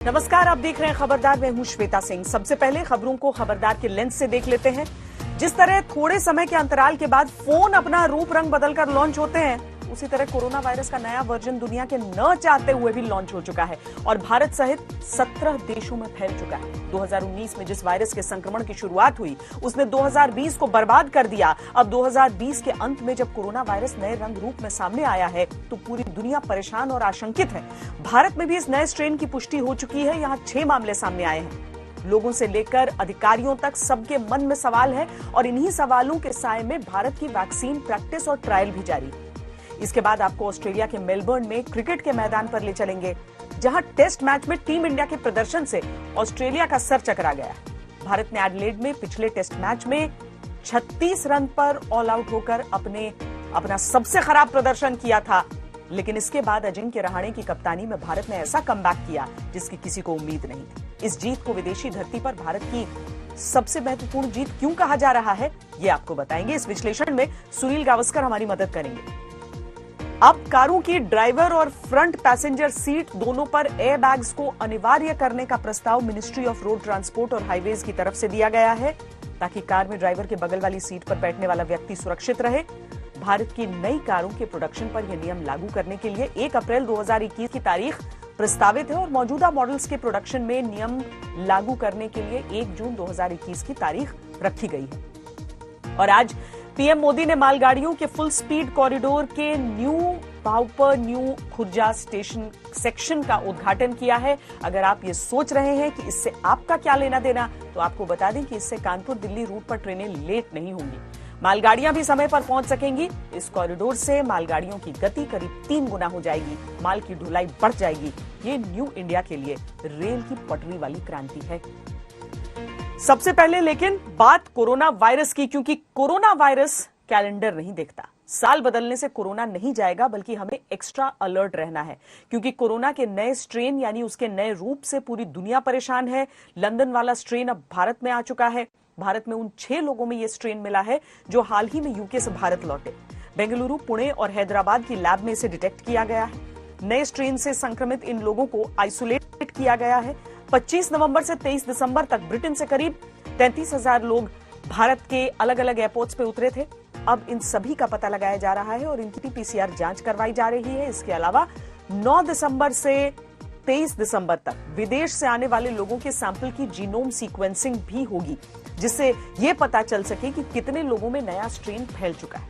नमस्कार, आप देख रहे हैं खबरदार। मैं हूं श्वेता सिंह। सबसे पहले खबरों को खबरदार के लेंस से देख लेते हैं। जिस तरह थोड़े समय के अंतराल के बाद फोन अपना रूप रंग बदलकर लॉन्च होते हैं, उसी तरह कोरोना वायरस का नया वर्जन दुनिया के न चाहते हुए भी लॉन्च हो चुका है और भारत सहित 17 देशों में फैल चुका है। 2019 में जिस वायरस के संक्रमण की शुरुआत हुई, उसने 2020 को बर्बाद कर दिया। अब 2020 के अंत में जब कोरोना वायरस नए रंग रूप में सामने आया है, तो पूरी दुनिया परेशान और आशंकित है। भारत में भी इस नए स्ट्रेन की पुष्टि हो चुकी है। यहाँ 6 मामले सामने आए हैं। लोगों से लेकर अधिकारियों तक सबके मन में सवाल है और इन्हीं सवालों के साए में भारत की वैक्सीन प्रैक्टिस और ट्रायल भी जारी है। इसके बाद आपको ऑस्ट्रेलिया के मेलबर्न में क्रिकेट के मैदान पर ले चलेंगे, जहां टेस्ट मैच में टीम इंडिया के प्रदर्शन से ऑस्ट्रेलिया का सर चकरा गया। भारत ने एडिलेड में पिछले टेस्ट मैच में 36 रन पर ऑल आउट होकर अपना सबसे खराब प्रदर्शन किया था, लेकिन इसके बाद अजिंक्य रहाणे की कप्तानी में भारत ने ऐसा कमबैक किया जिसकी किसी को उम्मीद नहीं थी। इस जीत को विदेशी धरती पर भारत की सबसे महत्वपूर्ण जीत क्यों कहा जा रहा है, ये आपको बताएंगे। इस विश्लेषण में सुनील गावस्कर हमारी मदद करेंगे। अब कारों की ड्राइवर और फ्रंट पैसेंजर सीट दोनों पर एयर बैग्स को अनिवार्य करने का प्रस्ताव मिनिस्ट्री ऑफ रोड ट्रांसपोर्ट और हाईवेज की तरफ से दिया गया है, ताकि कार में ड्राइवर के बगल वाली सीट पर बैठने वाला व्यक्ति सुरक्षित रहे। भारत की नई कारों के प्रोडक्शन पर यह नियम लागू करने के लिए 1 अप्रैल 2021 की तारीख प्रस्तावित है और मौजूदा मॉडल्स के प्रोडक्शन में नियम लागू करने के लिए 1 जून 2021 की तारीख रखी गई है। और आज पीएम मोदी ने मालगाड़ियों के फुल स्पीड कॉरिडोर के new Bhaupur new Khurja station section का उद्घाटन किया है। अगर आप ये सोच रहे हैं कि इससे आपका क्या लेना देना, तो आपको बता दें कि इससे कानपुर दिल्ली रूट पर ट्रेनें लेट नहीं होंगी। मालगाड़ियां भी समय पर पहुंच सकेंगी। इस कॉरिडोर से मालगाड़ियों की गति करीब 3 गुना हो जाएगी, माल की ढुलाई बढ़ जाएगी। ये न्यू इंडिया के लिए रेल की पटरी वाली क्रांति है। सबसे पहले लेकिन बात कोरोना वायरस की, क्योंकि कोरोना वायरस कैलेंडर नहीं देखता। साल बदलने से कोरोना नहीं जाएगा, बल्कि हमें एक्स्ट्रा अलर्ट रहना है, क्योंकि कोरोना के नए स्ट्रेन यानी उसके नए रूप से पूरी दुनिया परेशान है। लंदन वाला स्ट्रेन अब भारत में आ चुका है। भारत में उन 6 लोगों में यह स्ट्रेन मिला है जो हाल ही में यूके से भारत लौटे। बेंगलुरु, पुणे और हैदराबाद की लैब में इसे डिटेक्ट किया गया है। नए स्ट्रेन से संक्रमित इन लोगों को आइसोलेट किया गया है। 25 नवंबर से 23 दिसंबर तक ब्रिटेन से करीब 33,000 लोग भारत के अलग अलग एयरपोर्ट्स पे उतरे थे। अब इन सभी का पता लगाया जा रहा है और इनकी पीसीआर जांच करवाई जा रही है। इसके अलावा 9 दिसंबर से 23 दिसंबर तक विदेश से आने वाले लोगों के सैंपल की जीनोम सीक्वेंसिंग भी होगी, जिससे यह पता चल सके कि कितने लोगों में नया स्ट्रेन फैल चुका है।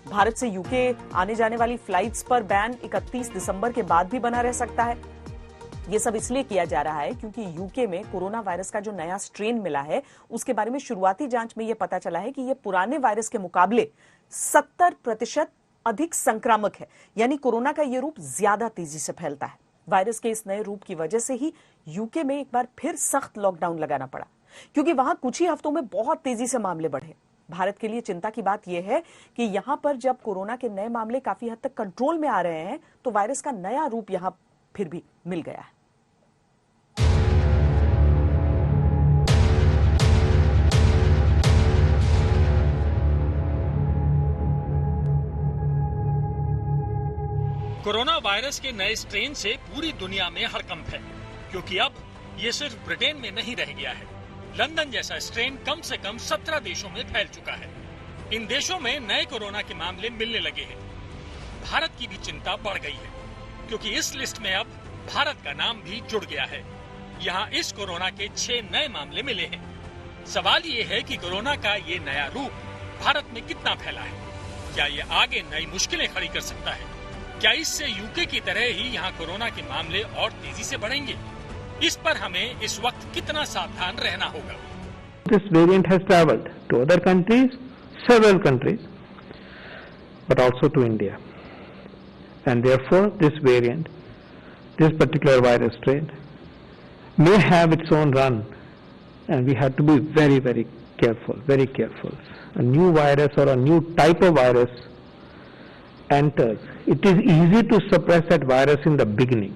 भारत से यूके आने जाने वाली फ्लाइट्स पर बैन 31 दिसंबर के बाद भी बना रह सकता है। यह सब इसलिए किया जा रहा है क्योंकि यूके में कोरोना वायरस का जो नया स्ट्रेन मिला है, उसके बारे में शुरुआती जांच में यह पता चला है कि यह पुराने वायरस के मुकाबले 70% अधिक संक्रामक है, यानी कोरोना का यह रूप ज्यादा तेजी से फैलता है। वायरस के इस नए रूप की वजह से ही यूके में एक बार फिर सख्त लॉकडाउन लगाना पड़ा, क्योंकि वहां कुछ ही हफ्तों में बहुत तेजी से मामले बढ़े। भारत के लिए चिंता की बात यह है कि यहां पर जब कोरोना के नए मामले काफी हद तक कंट्रोल में आ रहे हैं, तो वायरस का नया रूप यहां फिर भी मिल गया है। कोरोना वायरस के नए स्ट्रेन से पूरी दुनिया में हड़कंप है, क्योंकि अब ये सिर्फ ब्रिटेन में नहीं रह गया है। लंदन जैसा स्ट्रेन कम से कम 17 देशों में फैल चुका है। इन देशों में नए कोरोना के मामले मिलने लगे हैं। भारत की भी चिंता बढ़ गई है, क्योंकि इस लिस्ट में अब भारत का नाम भी जुड़ गया है। यहाँ इस कोरोना के 6 नए मामले मिले हैं। सवाल ये है कि कोरोना का ये नया रूप भारत में कितना फैला है। क्या ये आगे नई मुश्किलें खड़ी कर सकता है? क्या इससे यूके की तरह ही यहाँ कोरोना के मामले और तेजी से बढ़ेंगे? इस पर हमें इस वक्त कितना सावधान रहना होगा? This variant has traveled to other countries, several countries, but also to India. And therefore, this variant, this particular virus strain, may have its own run, and we have to be very, very careful, very careful. A new virus or a new type of virus enters. It is easy to suppress that virus in the beginning,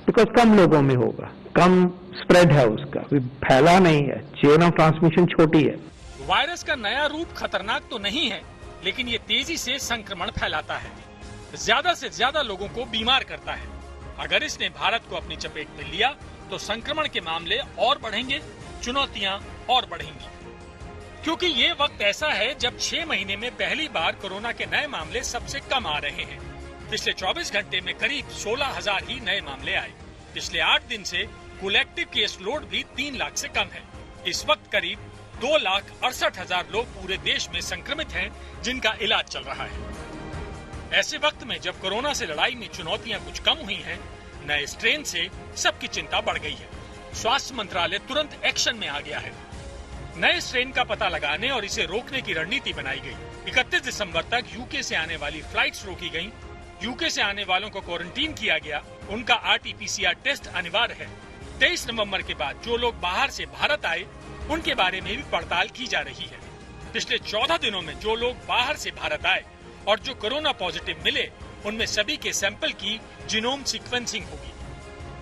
because कम लोगों में होगा, कम spread है उसका, फैला नहीं है, chain of transmission छोटी है। वायरस का नया रूप खतरनाक तो नहीं है, लेकिन ये तेजी से संक्रमण फैलाता है, ज्यादा से ज्यादा लोगों को बीमार करता है। अगर इसने भारत को अपनी चपेट में लिया तो संक्रमण के मामले और बढ़ेंगे, चुनौतियां और बढ़ेंगी। क्योंकि ये वक्त ऐसा है जब 6 महीने में पहली बार कोरोना के नए मामले सबसे कम आ रहे हैं। पिछले 24 घंटे में करीब 16,000 ही नए मामले आए। पिछले 8 दिन से कुल एक्टिव केस लोड भी 3 लाख से कम है। इस वक्त करीब 2,68,000 लोग पूरे देश में संक्रमित हैं, जिनका इलाज चल रहा है। ऐसे वक्त में जब कोरोना से लड़ाई में चुनौतियां कुछ कम हुई हैं, नए स्ट्रेन से सबकी चिंता बढ़ गई है। स्वास्थ्य मंत्रालय तुरंत एक्शन में आ गया है। नए स्ट्रेन का पता लगाने और इसे रोकने की रणनीति बनाई गई। 31 दिसंबर तक यूके से आने वाली फ्लाइट्स रोकी गईं। यूके से आने वालों को क्वारंटीन किया गया। उनका RT-PCR टेस्ट अनिवार्य है। 23 नवंबर के बाद जो लोग बाहर से भारत आए, उनके बारे में भी पड़ताल की जा रही है। पिछले 14 दिनों में जो लोग बाहर से भारत आए और जो कोरोना पॉजिटिव मिले, उनमें सभी के सैंपल की जीनोम सीक्वेंसिंग होगी।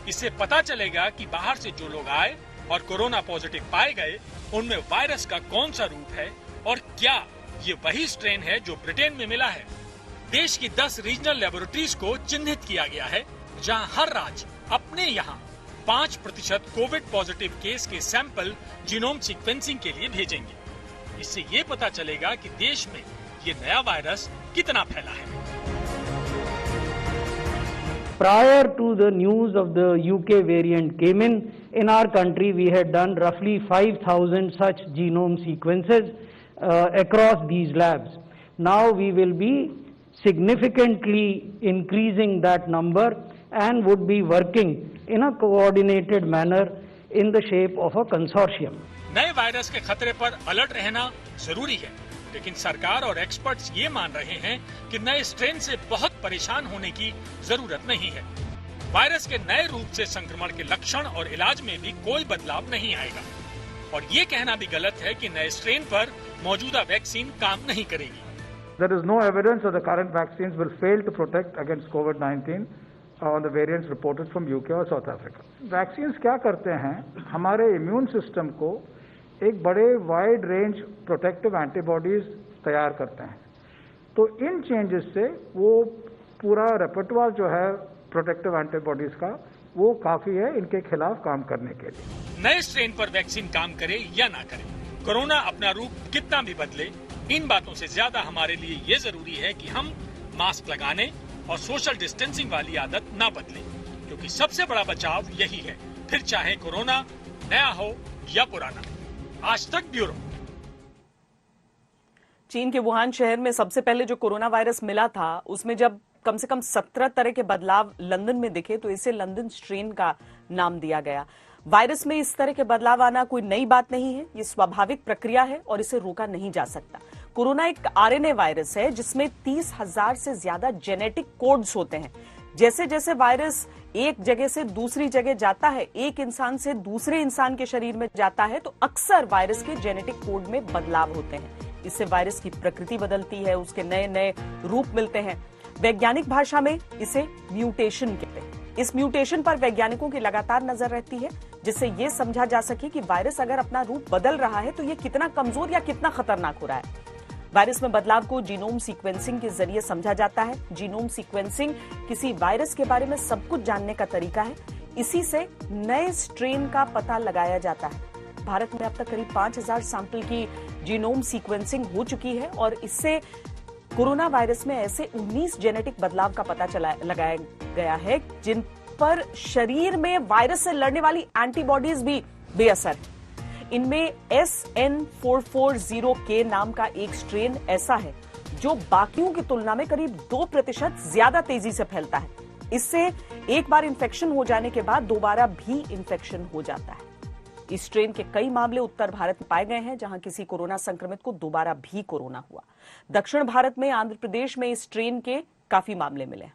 इससे पता चलेगा कि बाहर से जो लोग आए और कोरोना पॉजिटिव पाए गए, उनमें वायरस का कौन सा रूप है और क्या ये वही स्ट्रेन है जो ब्रिटेन में मिला है। देश की 10 रीजनल लेबोरेटरीज को चिन्हित किया गया है, जहां हर राज्य अपने यहाँ 5% कोविड पॉजिटिव केस के सैंपल जीनोम सीक्वेंसिंग के लिए भेजेंगे। इससे ये पता चलेगा कि देश में ये नया वायरस कितना फैला है। Prior to the news of the UK variant came in our country we had done roughly 5,000 such genome sequences across these labs. Now we will be significantly increasing that number and would be working in a coordinated manner in the shape of a consortium. नए virus के खतरे पर alert रहना जरूरी है, लेकिन सरकार और एक्सपर्ट्स ये मान रहे हैं कि नए स्ट्रेन से बहुत परेशान होने की जरूरत नहीं है। वायरस के नए रूप से संक्रमण के लक्षण और इलाज में भी कोई बदलाव नहीं आएगा। और ये कहना भी गलत है कि नए स्ट्रेन पर मौजूदा वैक्सीन काम नहीं करेगी। There is no evidence that the current vaccines will fail to protect against COVID-19 on the variants reported from UK or South Africa. Vaccines क्या करते हैं, हमारे इम्यून सिस्टम को एक बड़े वाइड रेंज प्रोटेक्टिव एंटीबॉडीज तैयार करते हैं। तो इन चेंजेस से वो पूरा रेपर्टवार जो है प्रोटेक्टिव एंटीबॉडीज का, वो काफी है इनके खिलाफ काम करने के लिए। नए स्ट्रेन पर वैक्सीन काम करे या ना करे, कोरोना अपना रूप कितना भी बदले, इन बातों से ज्यादा हमारे लिए ये जरूरी है कि हम मास्क लगाने और सोशल डिस्टेंसिंग वाली आदत ना बदलें, क्योंकि सबसे बड़ा बचाव यही है, फिर चाहे कोरोना नया हो या पुराना। आज तक ब्यूरो। चीन के वुहान शहर में सबसे पहले जो कोरोना वायरस मिला था, उसमें जब कम से कम 17 तरह के बदलाव लंदन में दिखे तो इसे लंदन स्ट्रेन का नाम दिया गया। वायरस में इस तरह के बदलाव आना कोई नई बात नहीं है, ये स्वाभाविक प्रक्रिया है और इसे रोका नहीं जा सकता। कोरोना एक RNA वायरस है जिसमें 30,000 से ज्यादा जेनेटिक कोड्स होते हैं। जैसे जैसे वायरस एक जगह से दूसरी जगह जाता है, एक इंसान से दूसरे इंसान के शरीर में जाता है, तो अक्सर वायरस के जेनेटिक कोड में बदलाव होते हैं। इससे वायरस की प्रकृति बदलती है, उसके नए नए रूप मिलते हैं। वैज्ञानिक भाषा में इसे म्यूटेशन कहते हैं। इस म्यूटेशन पर वैज्ञानिकों की लगातार नजर रहती है, जिससे ये समझा जा सके कि वायरस अगर अपना रूप बदल रहा है तो ये कितना कमजोर या कितना खतरनाक हो रहा है। वायरस में बदलाव को जीनोम सीक्वेंसिंग के जरिए समझा जाता है। जीनोम सीक्वेंसिंग किसी वायरस के बारे में सब कुछ जानने का तरीका है। इसी से नए स्ट्रेन का पता लगाया जाता है। भारत में अब तक करीब 5,000 सैंपल की जीनोम सीक्वेंसिंग हो चुकी है और इससे कोरोना वायरस में ऐसे 19 जेनेटिक बदलाव का पता लगाया गया है जिन पर शरीर में वायरस से लड़ने वाली एंटीबॉडीज भी बेअसर है। इनमें SN440K नाम का एक स्ट्रेन ऐसा है जो बाकियों की तुलना में करीब 2% ज्यादा तेजी से फैलता है। इससे एक बार इन्फेक्शन हो जाने के बाद दोबारा भी इन्फेक्शन हो जाता है। इस स्ट्रेन के कई मामले उत्तर भारत में पाए गए हैं, जहां किसी कोरोना संक्रमित को दोबारा भी कोरोना हुआ। दक्षिण भारत में आंध्र प्रदेश में इस स्ट्रेन के काफी मामले मिले।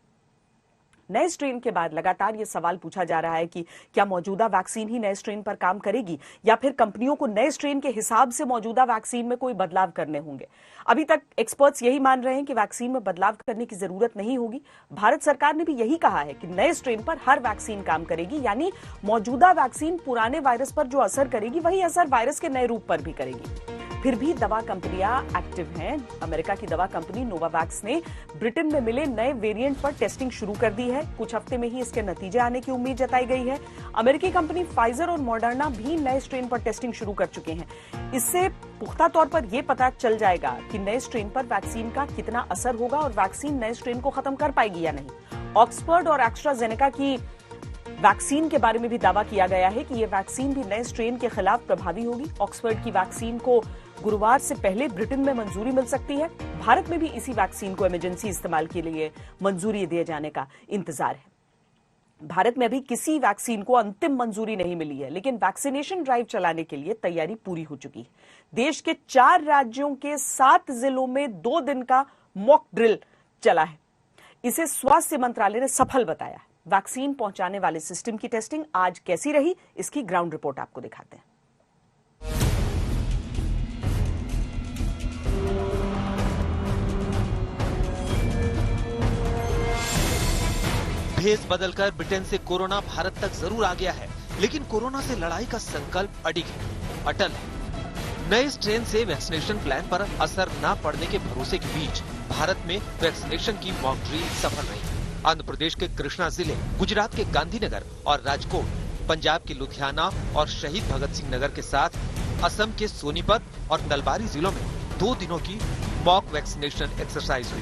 नए स्ट्रेन के बाद लगातार ये सवाल पूछा जा रहा है कि क्या मौजूदा वैक्सीन ही नए स्ट्रेन पर काम करेगी या फिर कंपनियों को नए स्ट्रेन के हिसाब से मौजूदा वैक्सीन में कोई बदलाव करने होंगे। अभी तक एक्सपर्ट्स यही मान रहे हैं कि वैक्सीन में बदलाव करने की जरूरत नहीं होगी। भारत सरकार ने भी यही कहा है कि नए स्ट्रेन पर हर वैक्सीन काम करेगी, यानी मौजूदा वैक्सीन पुराने वायरस पर जो असर करेगी वही असर वायरस के नए रूप पर भी करेगी। फिर भी दवा कंपनियां एक्टिव हैं। अमेरिका की दवा कंपनी नोवावैक्स ने ब्रिटेन में मिले नए वेरिएंट पर टेस्टिंग शुरू कर दी है। कुछ हफ्ते में ही इसके नतीजे आने की उम्मीद जताई गई है। अमेरिकी कंपनी फाइजर और मॉडर्ना भी नए स्ट्रेन पर टेस्टिंग शुरू कर चुके हैं। इससे पुख्ता तौर पर यह पता चल जाएगा कि नए स्ट्रेन पर वैक्सीन का कितना असर होगा और वैक्सीन नए स्ट्रेन को खत्म कर पाएगी या नहीं। ऑक्सफोर्ड और एस्ट्राजेनेका की वैक्सीन के बारे में भी दावा किया गया है कि यह वैक्सीन भी नए स्ट्रेन के खिलाफ प्रभावी होगी। ऑक्सफोर्ड की वैक्सीन को गुरुवार से पहले ब्रिटेन में मंजूरी मिल सकती है। भारत में भी इसी वैक्सीन को इमरजेंसी इस्तेमाल के लिए मंजूरी दिए जाने का इंतजार है। भारत में अभी किसी वैक्सीन को अंतिम मंजूरी नहीं मिली है, लेकिन वैक्सीनेशन ड्राइव चलाने के लिए तैयारी पूरी हो चुकी है। देश के 4 राज्यों के 7 जिलों में 2 दिन का मॉक ड्रिल चला है। इसे स्वास्थ्य मंत्रालय ने सफल बताया है। वैक्सीन पहुंचाने वाले सिस्टम की टेस्टिंग आज कैसी रही, इसकी ग्राउंड रिपोर्ट आपको दिखाते हैं। भेष बदलकर ब्रिटेन से कोरोना भारत तक जरूर आ गया है, लेकिन कोरोना से लड़ाई का संकल्प अटल है। नए स्ट्रेन से वैक्सीनेशन प्लान पर असर न पड़ने के भरोसे के बीच भारत में वैक्सीनेशन की मॉक ड्रिल सफल रही। आंध्र प्रदेश के कृष्णा जिले, गुजरात के गांधीनगर और राजकोट, पंजाब के लुधियाना और शहीद भगत सिंह नगर के साथ असम के सोनीपत और नलबारी जिलों में 2 दिनों की मॉक वैक्सीनेशन एक्सरसाइज हुई।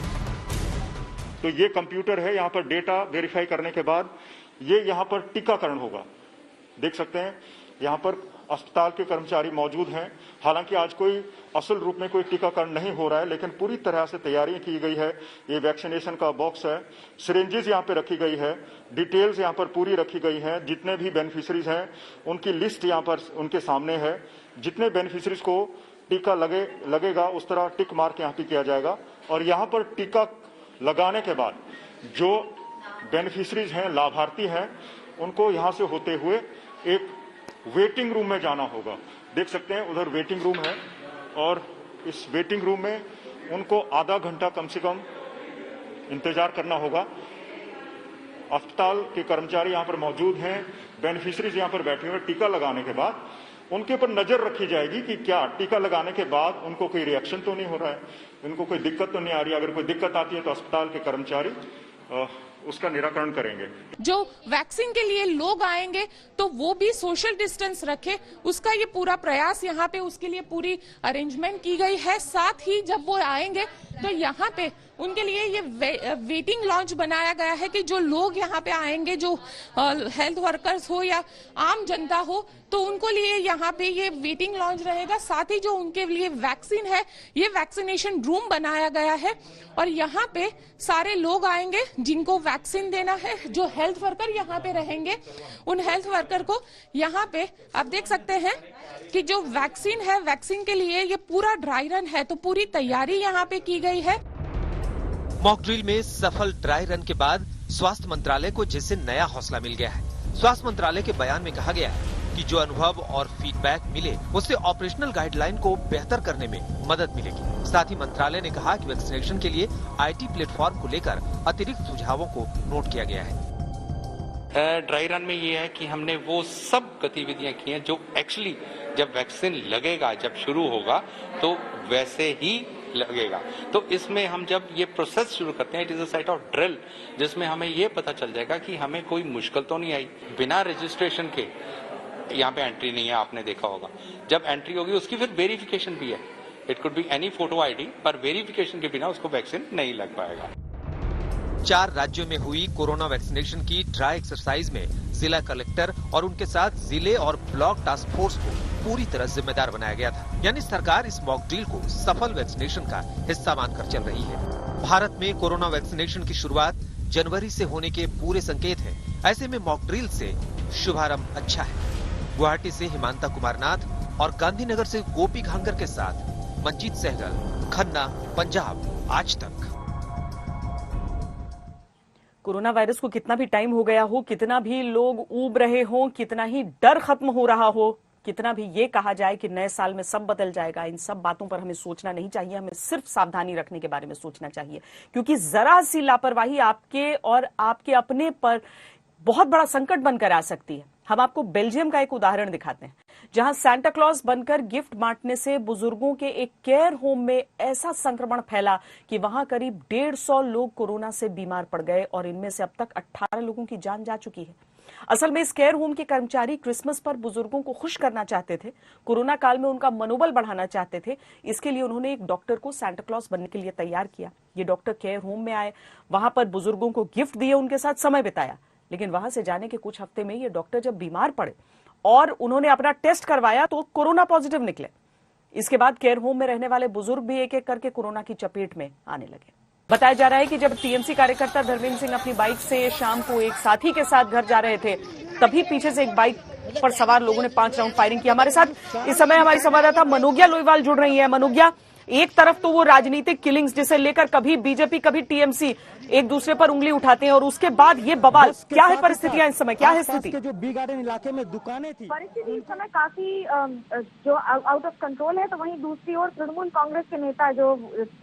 तो ये कंप्यूटर है, यहाँ पर डेटा वेरीफाई करने के बाद ये यहाँ पर टीकाकरण होगा। देख सकते हैं यहाँ पर अस्पताल के कर्मचारी मौजूद हैं। हालांकि आज कोई असल रूप में कोई टीकाकरण नहीं हो रहा है, लेकिन पूरी तरह से तैयारी की गई है। ये वैक्सीनेशन का बॉक्स है, सिरिंजेस यहाँ पे रखी गई है, डिटेल्स यहाँ पर पूरी रखी गई है। जितने भी बेनिफिशरीज हैं उनकी लिस्ट यहाँ पर उनके सामने है। जितने बेनिफिशरीज को टीका लगेगा उस तरह टिक मार्क यहाँ पे किया जाएगा। और यहाँ पर टीका लगाने के बाद जो बेनिफिशरीज हैं, लाभार्थी हैं, उनको यहाँ से होते हुए एक वेटिंग रूम में जाना होगा। देख सकते हैं उधर वेटिंग रूम है और इस वेटिंग रूम में उनको आधा घंटा कम से कम इंतजार करना होगा। अस्पताल के कर्मचारी यहाँ पर मौजूद हैं, बेनिफिशरीज यहाँ पर बैठे हुए। टीका लगाने के बाद उनके ऊपर नजर रखी जाएगी कि क्या टीका लगाने के बाद उनको कोई रिएक्शन तो नहीं हो रहा है, उनको कोई दिक्कत तो नहीं आ रही है। अगर कोई दिक्कत आती है तो अस्पताल के कर्मचारी उसका निराकरण करेंगे। जो वैक्सीन के लिए लोग आएंगे तो वो भी सोशल डिस्टेंस रखे, उसका ये पूरा प्रयास यहाँ पे उसके लिए पूरी अरेंजमेंट की गई है। साथ ही जब वो आएंगे तो यहाँ पे उनके लिए ये वेटिंग लॉन्च बनाया गया है कि जो लोग यहाँ पे आएंगे, जो हेल्थ वर्कर्स हो या आम जनता हो, तो उनको लिए यहाँ पे ये वेटिंग लॉन्च रहेगा। साथ ही जो उनके लिए वैक्सीन है, ये वैक्सीनेशन रूम बनाया गया है और यहाँ पे सारे लोग आएंगे जिनको वैक्सीन देना है। जो हेल्थ वर्कर यहाँ पे रहेंगे, उन हेल्थ वर्कर को यहाँ पे आप देख सकते हैं कि जो वैक्सीन है, वैक्सीन के लिए ये पूरा ड्राई रन है, तो पूरी तैयारी यहाँ पे की गई है। मॉक ड्रिल में सफल ड्राई रन के बाद स्वास्थ्य मंत्रालय को जैसे नया हौसला मिल गया है। स्वास्थ्य मंत्रालय के बयान में कहा गया है कि जो अनुभव और फीडबैक मिले उससे ऑपरेशनल गाइडलाइन को बेहतर करने में मदद मिलेगी। साथ ही मंत्रालय ने कहा कि वैक्सीनेशन के लिए आईटी प्लेटफॉर्म को लेकर अतिरिक्त सुझावों को नोट किया गया है। ड्राई रन में ये है कि हमने वो सब गतिविधियां की हैं जो एक्चुअली जब वैक्सीन लगेगा, जब शुरू होगा तो वैसे ही लगेगा। तो इसमें हम जब ये प्रोसेस शुरू करते हैं, it is a site of drill, जिसमें हमें ये पता चल जाएगा कि हमें कोई मुश्किल तो नहीं आई। बिना रजिस्ट्रेशन के यहाँ पे एंट्री नहीं है, आपने देखा होगा। जब एंट्री होगी उसकी फिर वेरिफिकेशन भी है। It could be any photo ID, पर वेरिफिकेशन के बिना उसको वैक्सीन नहीं लग पाएगा। 4 राज्यों में हुई कोरोना वैक्सीनेशन की ड्राई एक्सरसाइज में जिला कलेक्टर और उनके साथ जिले और ब्लॉक टास्क फोर्स को पूरी तरह जिम्मेदार बनाया गया था। यानी सरकार इस मॉक ड्रिल को सफल वैक्सीनेशन का हिस्सा मानकर चल रही है। भारत में कोरोना वैक्सीनेशन की शुरुआत जनवरी से होने के पूरे संकेत हैं। ऐसे में मॉक ड्रिल से शुभारंभ अच्छा है। गुवाहाटी से हिमांता कुमारनाथ और गांधीनगर से गोपी घांगर के साथ मंजीत सहगल, खन्ना, पंजाब आज तक। कोरोना वायरस को कितना भी टाइम हो गया हो, कितना भी लोग ऊब रहे हो, कितना ही डर खत्म हो रहा हो, कितना भी ये कहा जाए कि नए साल में सब बदल जाएगा, इन सब बातों पर हमें सोचना नहीं चाहिए। हमें सिर्फ सावधानी रखने के बारे में सोचना चाहिए, क्योंकि जरा सी लापरवाही आपके और आपके अपने पर बहुत बड़ा संकट बनकर आ सकती है। हम आपको बेल्जियम का एक उदाहरण दिखाते हैं, जहां सांता क्लॉज बनकर गिफ्ट बांटने से बुजुर्गों के एक केयर होम में ऐसा संक्रमण फैला कि वहां करीब 150 लोग कोरोना से बीमार पड़ गए और इनमें से अब तक 18 लोगों की जान जा चुकी है। असल में इस केयर होम के कर्मचारी क्रिसमस पर बुजुर्गों को खुश करना चाहते थे, कोरोना काल में उनका मनोबल बढ़ाना चाहते थे। इसके लिए उन्होंने एक डॉक्टर को सांता क्लॉज बनने के लिए तैयार किया। ये डॉक्टर केयर होम में आए, वहां पर बुजुर्गों को गिफ्ट दिए, उनके साथ समय बिताया। लेकिन वहां से जाने के कुछ हफ्ते में ये डॉक्टर जब बीमार पड़े और उन्होंने अपना टेस्ट करवाया तो कोरोना पॉजिटिव निकले। इसके बाद केयर होम में रहने वाले बुजुर्ग भी एक एक करके कोरोना की चपेट में आने लगे। बताया जा रहा है कि जब टीएमसी कार्यकर्ता धर्मेंद्र सिंह अपनी बाइक से शाम को एक साथी के साथ घर जा रहे थे, तभी पीछे से एक बाइक पर सवार लोगों ने 5 राउंड फायरिंग की। हमारे साथ इस समय हमारी संवाददाता मनोज्ञा लोईवाल जुड़ रही है। मनोज्ञा, एक तरफ तो वो राजनीतिक किलिंग्स जिसे लेकर कभी बीजेपी कभी टीएमसी एक दूसरे पर उंगली उठाते हैं, और उसके बाद ये बवाल, क्या है परिस्थितियां इस समय, क्या है स्थिति? जो बी गार्डन इलाके में दुकानें थी, परिस्थिति इस समय काफी जो आउट ऑफ कंट्रोल है। तो वहीं दूसरी ओर तृणमूल कांग्रेस के नेता जो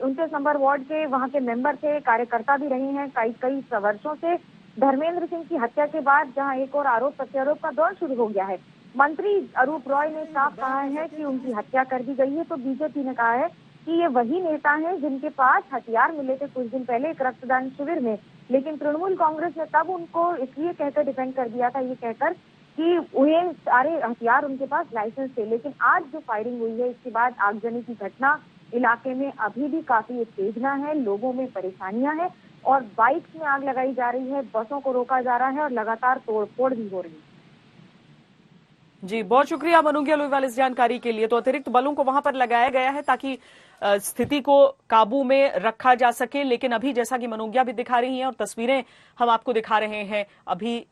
29 नंबर वार्ड के वहां के मेंबर थे, कार्यकर्ता भी रहे हैं कई वर्षों से, धर्मेंद्र सिंह की हत्या के बाद जहां एक और आरोप प्रत्यारोप का दौर शुरू हो गया है। मंत्री अरूप रॉय ने साफ कहा है कि उनकी हत्या कर दी गई है। तो बीजेपी ने कहा है कि ये वही नेता हैं जिनके पास हथियार मिले थे कुछ दिन पहले एक रक्तदान शिविर में। लेकिन तृणमूल कांग्रेस ने तब उनको इसलिए कहकर डिफेंड कर दिया था, ये कहकर कि उन्हें सारे हथियार उनके पास लाइसेंस थे। लेकिन आज जो फायरिंग हुई है, इसके बाद आगजनी की घटना इलाके में अभी भी काफी उत्तेजना है, लोगों में परेशानियां हैं और बाइक्स में आग लगाई जा रही है, बसों को रोका जा रहा है और लगातार तोड़फोड़ भी हो रही है। जी, बहुत शुक्रिया मनोज्ञा लोईवाल इस जानकारी के लिए। तो अतिरिक्त बलों को वहां पर लगाया गया है ताकि स्थिति को काबू में रखा जा सके। लेकिन अभी जैसा कि मनोज्ञा भी दिखा रही हैं और तस्वीरें हम आपको दिखा रहे हैं, अभी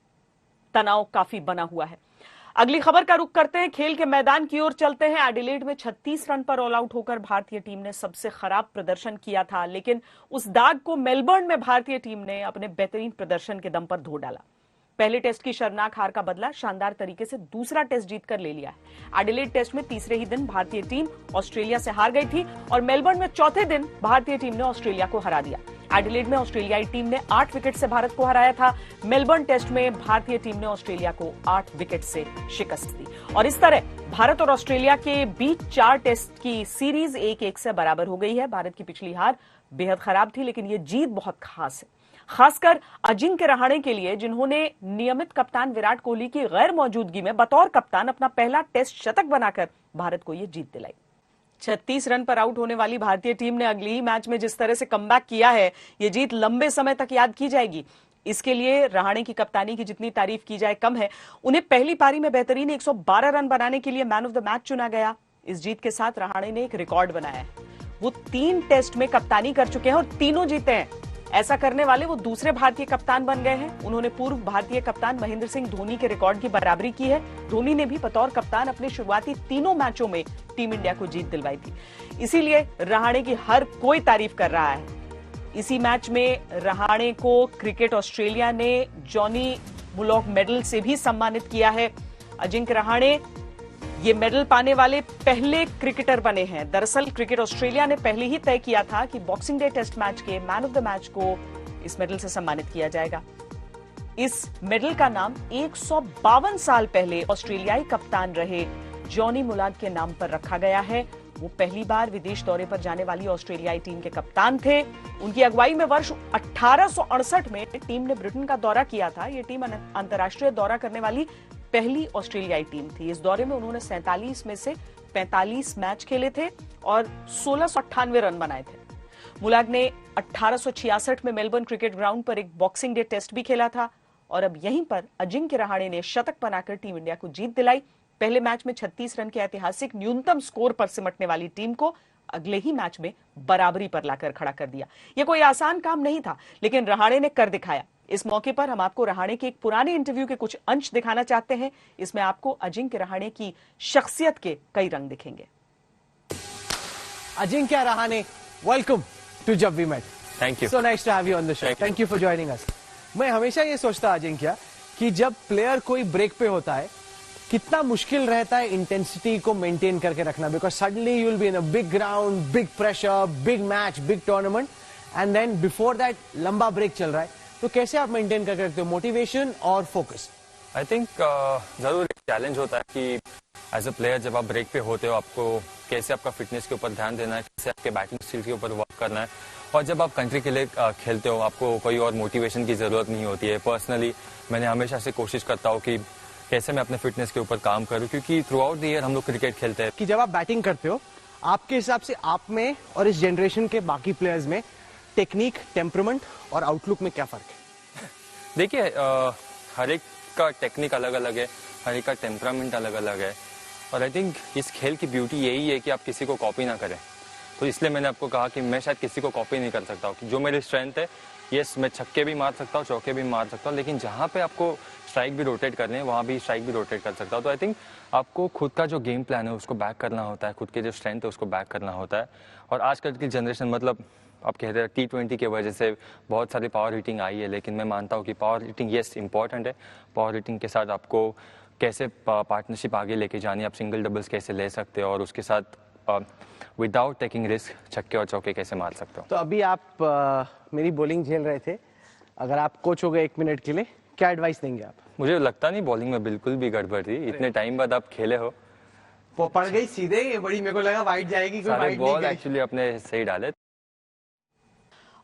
तनाव काफी बना हुआ है। अगली खबर का रुख करते हैं, खेल के मैदान की ओर चलते हैं। एडिलेड में 36 रन पर ऑल आउट होकर भारतीय टीम ने सबसे खराब प्रदर्शन किया था, लेकिन उस दाग को मेलबर्न में भारतीय टीम ने अपने बेहतरीन प्रदर्शन के दम पर धो डाला। पहले टेस्ट की शर्मनाक हार का बदला शानदार तरीके से दूसरा टेस्ट जीतकर ले लिया है। एडिलेड टेस्ट में तीसरे ही दिन भारतीय टीम ऑस्ट्रेलिया से हार गई थी और मेलबर्न में चौथे दिन भारतीय टीम ने ऑस्ट्रेलिया को हरा दिया। एडिलेड में ऑस्ट्रेलियाई टीम ने 8 विकेट से भारत को हराया था। मेलबर्न टेस्ट में भारतीय टीम ने ऑस्ट्रेलिया को 8 विकेट से शिकस्त दी और इस तरह भारत और ऑस्ट्रेलिया के बीच 4 टेस्ट की सीरीज 1-1 से बराबर हो गई है। भारत की पिछली हार बेहद खराब थी, लेकिन ये जीत बहुत खास है, खासकर अजिंक्य रहाणे के लिए, जिन्होंने नियमित कप्तान विराट कोहली की गैर मौजूदगी में बतौर कप्तान अपना पहला टेस्ट शतक बनाकर भारत को यह जीत दिलाई। 36 रन पर आउट होने वाली भारतीय टीम ने अगली ही मैच में जिस तरह से कमबैक किया है, यह जीत लंबे समय तक याद की जाएगी। इसके लिए रहाणे की कप्तानी की जितनी तारीफ की जाए कम है। उन्हें पहली पारी में बेहतरीन 112 रन बनाने के लिए मैन ऑफ द मैच चुना गया। इस जीत के साथ रहाणे ने एक रिकॉर्ड बनाया है, वो 3 टेस्ट में कप्तानी कर चुके हैं और तीनों जीते हैं। ऐसा करने वाले वो दूसरे भारतीय कप्तान बन गए हैं। उन्होंने पूर्व भारतीय कप्तान महेंद्र सिंह धोनी के रिकॉर्ड की बराबरी की है। धोनी ने भी बतौर कप्तान अपने शुरुआती तीनों मैचों में टीम इंडिया को जीत दिलवाई थी, इसीलिए रहाणे की हर कोई तारीफ कर रहा है। इसी मैच में रहाणे को क्रिकेट ऑस्ट्रेलिया ने जॉनी मुलॉक मेडल से भी सम्मानित किया है। अजिंक्य रहाणे ये मेडल पाने वाले पहले क्रिकेटर बने हैं। दरअसल क्रिकेट ऑस्ट्रेलिया ने पहले ही तय किया था कि बॉक्सिंग डे टेस्ट मैच के मैन ऑफ द मैच को इस मेडल से सम्मानित किया जाएगा। इस मेडल का नाम 152 साल पहले ऑस्ट्रेलियाई कप्तान रहे जॉनी मुलाग के नाम पर रखा गया है। वो पहली बार विदेश दौरे पर जाने वाली ऑस्ट्रेलियाई टीम के कप्तान थे। उनकी अगुवाई में वर्ष 1868 में टीम ने ब्रिटेन का दौरा किया था। ये टीम अंतर्राष्ट्रीय दौरा करने वाली पहली ऑस्ट्रेलियाई टीम थी। इस दौरे में उन्होंने 47 में से 45 मैच खेले थे और 1698 रन बनाए थे। मुलाग ने 1866 में मेलबर्न क्रिकेट ग्राउंड पर एक बॉक्सिंग डे टेस्ट भी खेला था और अब यहीं पर अजिंक्य रहाणे ने शतक बनाकर टीम इंडिया को जीत दिलाई। पहले मैच में 36 रन के ऐतिहासिक न्यूनतम स्कोर पर सिमटने वाली टीम को अगले ही मैच में बराबरी पर लाकर खड़ा कर दिया। यह कोई आसान काम नहीं था, लेकिन रहाणे ने कर दिखाया। इस मौके पर हम आपको रहाणे के एक पुराने इंटरव्यू के कुछ अंश दिखाना चाहते हैं। इसमें आपको अजिंक्य रहाणे की शख्सियत के कई रंग दिखेंगे। Ajinkya Rahane, welcome to Jab We Met. Thank you. So nice to have you on the show. Thank you for joining us. मैं हमेशा ये सोचता अजिंक्य कि जब प्लेयर कोई ब्रेक पे होता है कितना मुश्किल रहता है इंटेंसिटी को मेंटेन करके रखना, because suddenly you will be in a big ground, big pressure, big match, big tournament, and then before that लंबा ब्रेक चल रहा है, तो कैसे आप मेंटेन करके रखते हो मोटिवेशन और फोकस? आई थिंक जरूर एक चैलेंज होता है कि एज अ प्लेयर जब आप ब्रेक पे होते हो आपको कैसे आपका फिटनेस के ऊपर ध्यान देना है, कैसे आपके बैटिंग स्किल के ऊपर वर्क करना है। और जब आप कंट्री के लिए खेलते हो आपको कोई और मोटिवेशन की जरूरत नहीं होती है। पर्सनली मैंने हमेशा से कोशिश करता हूँ कि कैसे मैं अपने फिटनेस के ऊपर काम करूँ, क्योंकि थ्रू आउट द ईयर हम लोग क्रिकेट खेलते हैं। कि जब आप बैटिंग करते हो आपके हिसाब से आप में और इस जनरेशन के बाकी प्लेयर्स में टेक्निक, टेम्परामेंट और आउटलुक में क्या फर्क है? देखिए हर एक का टेक्निक अलग अलग है, हर एक का टेम्परामेंट अलग अलग है। और आई थिंक इस खेल की ब्यूटी यही है कि आप किसी को कॉपी ना करें। तो इसलिए मैंने आपको कहा कि मैं शायद किसी को कॉपी नहीं कर सकता हूँ। कि जो मेरी स्ट्रेंथ है, यस मैं छक्के भी मार सकता हूँ, चौके भी मार सकता हूँ, लेकिन जहाँ पे आपको स्ट्राइक भी रोटेट करने हैं वहाँ भी स्ट्राइक भी रोटेट कर सकता हूँ। तो आई थिंक आपको खुद का जो गेम प्लान है उसको बैक करना होता है, खुद के जो स्ट्रेंथ है उसको बैक करना होता है। और आजकल की जनरेशन मतलब आप कहते हैं T20 की वजह से बहुत सारी पावर हिटिंग आई है, लेकिन मैं मानता हूँ कि पावर हिटिंग यस इंपॉर्टेंट है। पावर हिटिंग के साथ आपको कैसे पार्टनरशिप आगे लेके जानी है, आप सिंगल डबल्स कैसे ले सकते हो और उसके साथ विदाउट टेकिंग रिस्क छक्के और चौके कैसे मार सकते हो। तो अभी आप मेरी बॉलिंग झेल रहे थे, अगर आप कोच हो गए 1 मिनट के लिए क्या एडवाइस देंगे आप? मुझे लगता नहीं बॉलिंग में बिल्कुल भी गड़बड़ थी, इतने टाइम बाद आप खेले हो। पड़ गई सीधे, ये बड़ी मेरे को लगा वाइड जाएगी, कोई वाइड नहीं बॉल एक्चुअली अपने सही डाले।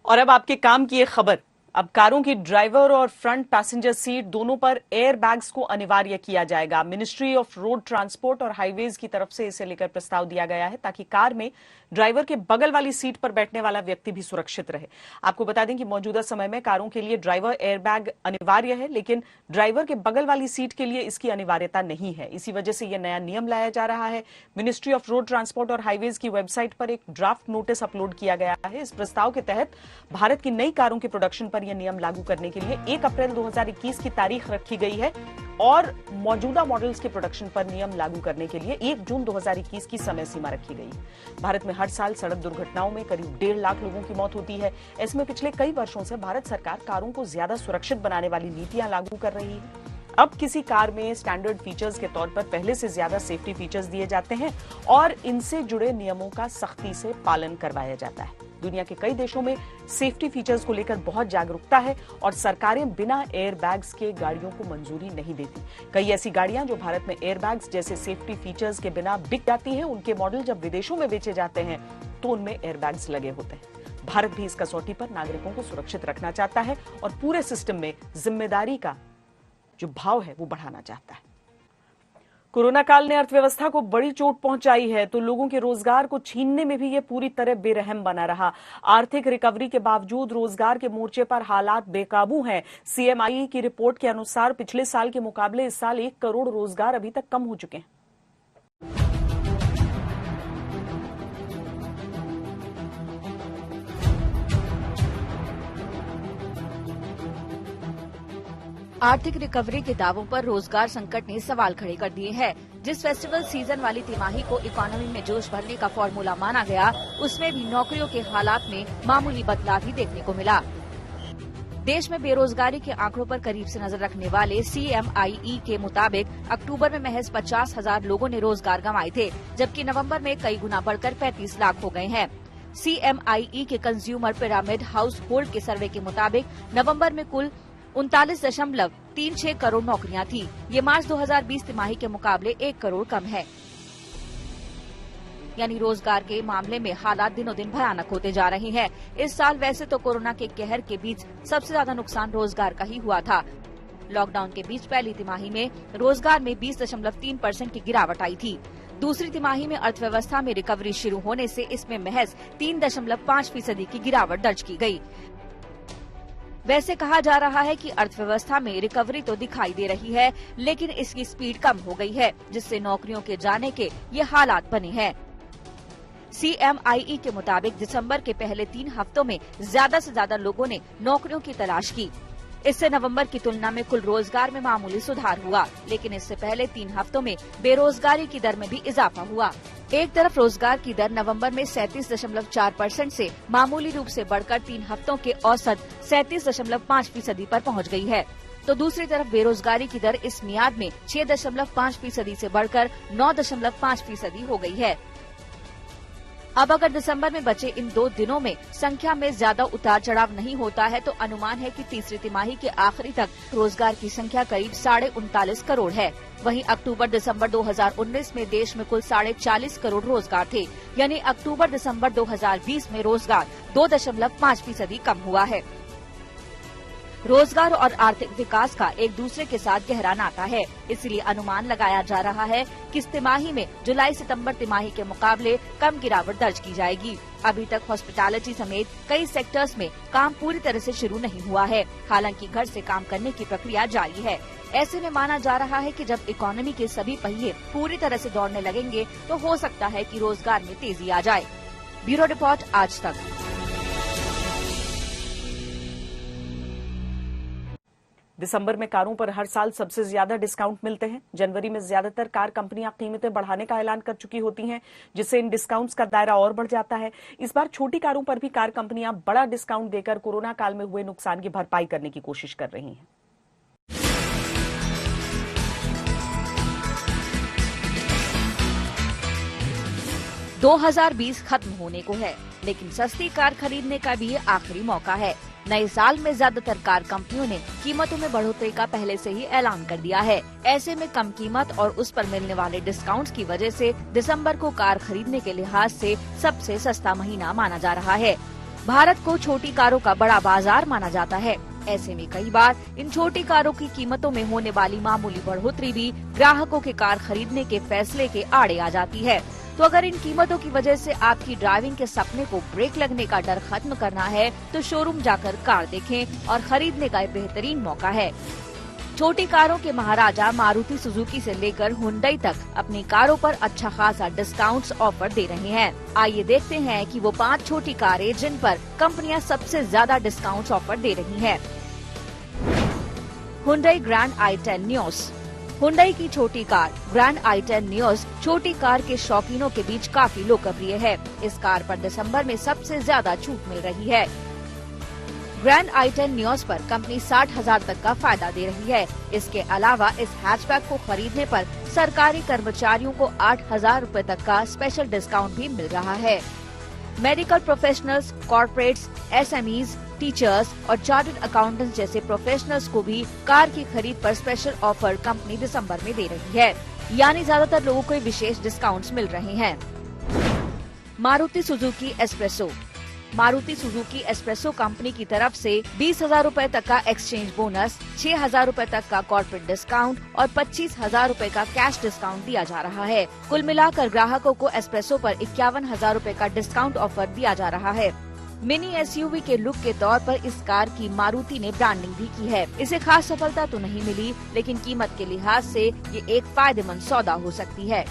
और अब आपके काम की एक खबर। अब कारों की ड्राइवर और फ्रंट पैसेंजर सीट दोनों पर एयर बैग्स को अनिवार्य किया जाएगा। मिनिस्ट्री ऑफ रोड ट्रांसपोर्ट और हाईवेज की तरफ से इसे लेकर प्रस्ताव दिया गया है ताकि कार में ड्राइवर के बगल वाली सीट पर बैठने वाला व्यक्ति भी सुरक्षित रहे। आपको बता दें कि मौजूदा समय में कारों के लिए ड्राइवर एयर बैग अनिवार्य है, लेकिन ड्राइवर के बगल वाली सीट के लिए इसकी अनिवार्यता नहीं है। इसी वजह से यह नया नियम लाया जा रहा है। मिनिस्ट्री ऑफ रोड ट्रांसपोर्ट और हाईवेज की वेबसाइट पर एक ड्राफ्ट नोटिस अपलोड किया गया है। इस प्रस्ताव के तहत भारत की नई कारों के प्रोडक्शन पर यह नियम लागू करने के लिए 1 अप्रैल 2021 की तारीख रखी गई है और मौजूदा मॉडल्स के प्रोडक्शन पर नियम लागू करने के लिए 1 जून 2021 की समय सीमा रखी गई है। भारत में हर साल सड़क दुर्घटनाओं में करीब 1.5 लाख लोगों की मौत होती है। इसमें पिछले कई वर्षों से भारत सरकार कारों को ज्यादा सुरक्षित बनाने वाली नीतियां लागू कर रही है। अब किसी कार में स्टैंडर्ड फीचर्स के तौर पर पहले से ज्यादा सेफ्टी फीचर्स दिए जाते हैं और इनसे जुड़े नियमों का सख्ती से पालन करवाया जाता है। दुनिया के कई देशों में सेफ्टी फीचर्स को लेकर बहुत जागरूकता है और सरकारें बिना एयर बैग्स के गाड़ियों को मंजूरी नहीं देती। कई ऐसी गाड़ियां जो भारत में एयर बैग्स जैसे सेफ्टी फीचर्स के बिना बिक जाती हैं, उनके मॉडल जब विदेशों में बेचे जाते हैं तो उनमें एयर बैग्स लगे होते हैं। भारत भी इस कसौटी पर नागरिकों को सुरक्षित रखना चाहता है और पूरे सिस्टम में जिम्मेदारी का जो भाव है वो बढ़ाना चाहता है। कोरोना काल ने अर्थव्यवस्था को बड़ी चोट पहुंचाई है तो लोगों के रोजगार को छीनने में भी ये पूरी तरह बेरहम बना रहा। आर्थिक रिकवरी के बावजूद रोजगार के मोर्चे पर हालात बेकाबू हैं। CMI की रिपोर्ट के अनुसार पिछले साल के मुकाबले इस साल 1 करोड़ रोजगार अभी तक कम हो चुके हैं। आर्थिक रिकवरी के दावों पर रोजगार संकट ने सवाल खड़े कर दिए हैं। जिस फेस्टिवल सीजन वाली तिमाही को इकोनॉमी में जोश भरने का फॉर्मूला माना गया, उसमें भी नौकरियों के हालात में मामूली बदलाव ही देखने को मिला। देश में बेरोजगारी के आंकड़ों पर करीब से नजर रखने वाले CMIE के मुताबिक अक्टूबर में महज 50,000 लोगों ने रोजगार गंवाए थे, जबकि नवंबर में कई गुना बढ़कर 35 लाख हो गए हैं। CMIE के कंज्यूमर पिरामिड हाउस होल्ड के सर्वे के मुताबिक नवंबर में कुल 39.36 करोड़ नौकरियां थी। ये मार्च 2020 तिमाही के मुकाबले 1 करोड़ कम है। यानी रोजगार के मामले में हालात दिनों दिन भयानक होते जा रहे हैं। इस साल वैसे तो कोरोना के कहर के बीच सबसे ज्यादा नुकसान रोजगार का ही हुआ था। लॉकडाउन के बीच पहली तिमाही में रोजगार में 20.3% की गिरावट आई थी। दूसरी तिमाही में अर्थव्यवस्था में रिकवरी शुरू होने से इसमें महज 3.5% की गिरावट दर्ज की गई। वैसे कहा जा रहा है कि अर्थव्यवस्था में रिकवरी तो दिखाई दे रही है, लेकिन इसकी स्पीड कम हो गई है, जिससे नौकरियों के जाने के ये हालात बने हैं। CMIE के मुताबिक दिसंबर के पहले 3 हफ्तों में ज्यादा से ज्यादा लोगों ने नौकरियों की तलाश की। इससे नवंबर की तुलना में कुल रोजगार में मामूली सुधार हुआ, लेकिन इससे पहले 3 हफ्तों में बेरोजगारी की दर में भी इजाफा हुआ। एक तरफ रोजगार की दर नवंबर में 37.4% से मामूली रूप से बढ़कर 3 हफ्तों के औसत 37.5% पर पहुंच गई है, तो दूसरी तरफ बेरोजगारी की दर इस मियाद में 6.5% से बढ़कर 9.5% हो गई है। अब अगर दिसंबर में बचे इन 2 दिनों में संख्या में ज्यादा उतार चढ़ाव नहीं होता है तो अनुमान है कि तीसरी तिमाही के आखिरी तक रोजगार की संख्या करीब 39.5 करोड़ है। वहीं अक्टूबर दिसंबर 2019 में देश में कुल 40.5 करोड़ रोजगार थे, यानी अक्टूबर दिसंबर 2020 में रोजगार 2.5% कम हुआ है। रोजगार और आर्थिक विकास का एक दूसरे के साथ गहरा नाता है, इसलिए अनुमान लगाया जा रहा है कि इस तिमाही में जुलाई सितंबर तिमाही के मुकाबले कम गिरावट दर्ज की जाएगी। अभी तक हॉस्पिटैलिटी समेत कई सेक्टर्स में काम पूरी तरह से शुरू नहीं हुआ है, हालांकि घर से काम करने की प्रक्रिया जारी है। ऐसे में माना जा रहा है कि जब इकोनॉमी के सभी पहिए पूरी तरह से दौड़ने लगेंगे तो हो सकता है कि रोजगार में तेजी आ जाए। ब्यूरो रिपोर्ट, आज तक। दिसंबर में कारों पर हर साल सबसे ज्यादा डिस्काउंट मिलते हैं। जनवरी में ज्यादातर कार कंपनियां कीमतें बढ़ाने का ऐलान कर चुकी होती हैं, जिससे इन डिस्काउंट्स का दायरा और बढ़ जाता है। इस बार छोटी कारों पर भी कार कंपनियां बड़ा डिस्काउंट देकर कोरोना काल में हुए नुकसान की भरपाई करने की कोशिश कर रही हैं। – 2020 खत्म होने को है, लेकिन सस्ती कार खरीदने का भी ये आखिरी मौका है। नए साल में ज्यादातर कार कंपनियों ने कीमतों में बढ़ोतरी का पहले से ही ऐलान कर दिया है। ऐसे में कम कीमत और उस पर मिलने वाले डिस्काउंट्स की वजह से दिसंबर को कार खरीदने के लिहाज से सबसे सस्ता महीना माना जा रहा है। भारत को छोटी कारों का बड़ा बाजार माना जाता है। ऐसे में कई बार इन छोटी कारों की कीमतों में होने वाली मामूली बढ़ोतरी भी ग्राहकों के कार खरीदने के फैसले के आड़े आ जाती है। तो अगर इन कीमतों की वजह से आपकी ड्राइविंग के सपने को ब्रेक लगने का डर खत्म करना है तो शोरूम जाकर कार देखें और खरीदने का बेहतरीन मौका है। छोटी कारों के महाराजा मारुति सुजुकी से लेकर हुंडई तक अपनी कारों पर अच्छा खासा डिस्काउंट्स ऑफर दे रहे हैं। आइए देखते हैं कि वो 5 छोटी कारें जिन पर कंपनियां सबसे ज्यादा डिस्काउंट्स ऑफर दे रही हैं। Hyundai grand i10 Nios. Hyundai की छोटी कार ग्रैंड i10 नियोस छोटी कार के शौकीनों के बीच काफी लोकप्रिय है। इस कार पर दिसंबर में सबसे ज्यादा छूट मिल रही है। ग्रैंड i10 नियोस पर कंपनी 60,000 तक का फायदा दे रही है। इसके अलावा इस हैचबैक को खरीदने पर सरकारी कर्मचारियों को 8,000 रूपए तक का स्पेशल डिस्काउंट भी मिल रहा है। Medical professionals, corporates, SMEs, teachers और चार्टर्ड अकाउंटेंट्स जैसे प्रोफेशनल्स को भी कार की खरीद पर स्पेशल ऑफर कंपनी दिसंबर में दे रही है, यानी ज्यादातर लोगों को विशेष डिस्काउंट्स मिल रहे हैं। Maruti Suzuki espresso. Maruti Suzuki espresso company की तरफ से 20,000 रूपए तक का एक्सचेंज बोनस, 6,000 रूपए तक का कॉर्पोरेट डिस्काउंट और 25,000 रूपए का कैश डिस्काउंट दिया जा रहा है। कुल मिलाकर ग्राहकों को एस्प्रेसो पर 51,000 रूपए का डिस्काउंट ऑफर दिया जा रहा है। मिनी SUV के लुक के तौर पर इस कार की मारुति ने ब्रांडिंग भी की है। इसे खास सफलता तो नहीं मिली, लेकिन कीमत के लिहाज से ये एक फायदेमंद सौदा हो सकती है।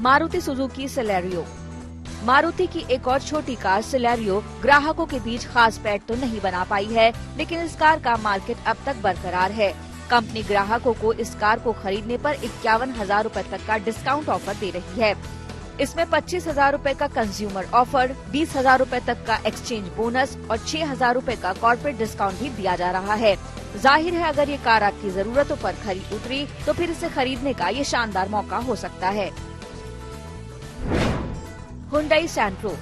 Maruti Suzuki Celerio. मारुति की एक और छोटी कार सेलेरियो ग्राहकों के बीच खास पैठ तो नहीं बना पाई है, लेकिन इस कार का मार्केट अब तक बरकरार है। कंपनी ग्राहकों को इस कार को खरीदने पर 51,000 रूपए तक का डिस्काउंट ऑफर दे रही है। इसमें 25,000 रूपए का कंज्यूमर ऑफर, 20,000 रूपए तक का एक्सचेंज बोनस और 6,000 रूपए का कॉर्पोरेट डिस्काउंट भी दिया जा रहा है। जाहिर है अगर ये कार आपकी जरूरतों पर खरी उतरी तो फिर इसे खरीदने का ये शानदार मौका हो सकता है। Hyundai Santro.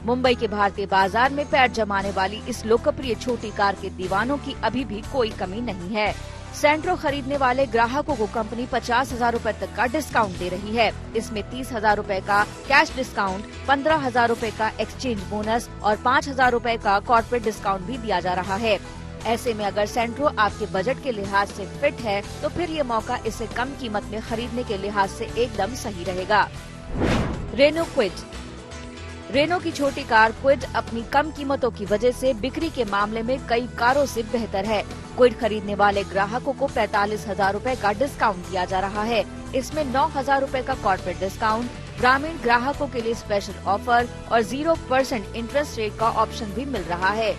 मुंबई के भारतीय बाजार में पैर जमाने वाली इस लोकप्रिय छोटी कार के दीवानों की अभी भी कोई कमी नहीं है। सैंट्रो खरीदने वाले ग्राहकों को कंपनी 50,000 रूपए तक का डिस्काउंट दे रही है। इसमें 30,000 रूपए का कैश डिस्काउंट, 15,000 रूपए का एक्सचेंज बोनस और 5,000 रूपए का कॉर्पोरेट डिस्काउंट भी दिया जा रहा है। ऐसे में अगर सैंट्रो आपके बजट के लिहाज से फिट है तो फिर ये मौका इसे कम कीमत में खरीदने के लिहाज से एकदम सही रहेगा। Renault Kwid. रेनो की छोटी कार क्विड अपनी कम कीमतों की वजह से बिक्री के मामले में कई कारों से बेहतर है। क्विड खरीदने वाले ग्राहकों को 45,000 रूपए का डिस्काउंट दिया जा रहा है। इसमें 9,000 रूपए का कॉर्पोरेट डिस्काउंट, ग्रामीण ग्राहकों के लिए स्पेशल ऑफर और 0% इंटरेस्ट रेट का ऑप्शन भी मिल रहा है।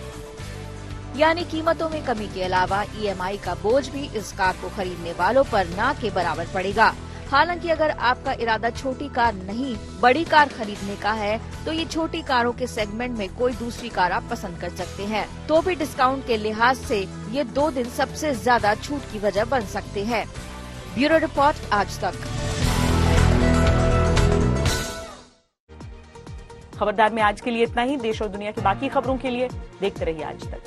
यानी कीमतों में कमी के अलावा EMI का बोझ भी इस कार को खरीदने वालों पर ना के बराबर पड़ेगा। हालांकि अगर आपका इरादा छोटी कार नहीं बड़ी कार खरीदने का है तो ये छोटी कारों के सेगमेंट में कोई दूसरी कार आप पसंद कर सकते हैं। तो भी डिस्काउंट के लिहाज से ये 2 दिन सबसे ज्यादा छूट की वजह बन सकते हैं। ब्यूरो रिपोर्ट, आज तक। खबरदार में आज के लिए इतना ही। देश और दुनिया की बाकी खबरों के लिए देखते रहिए आज तक।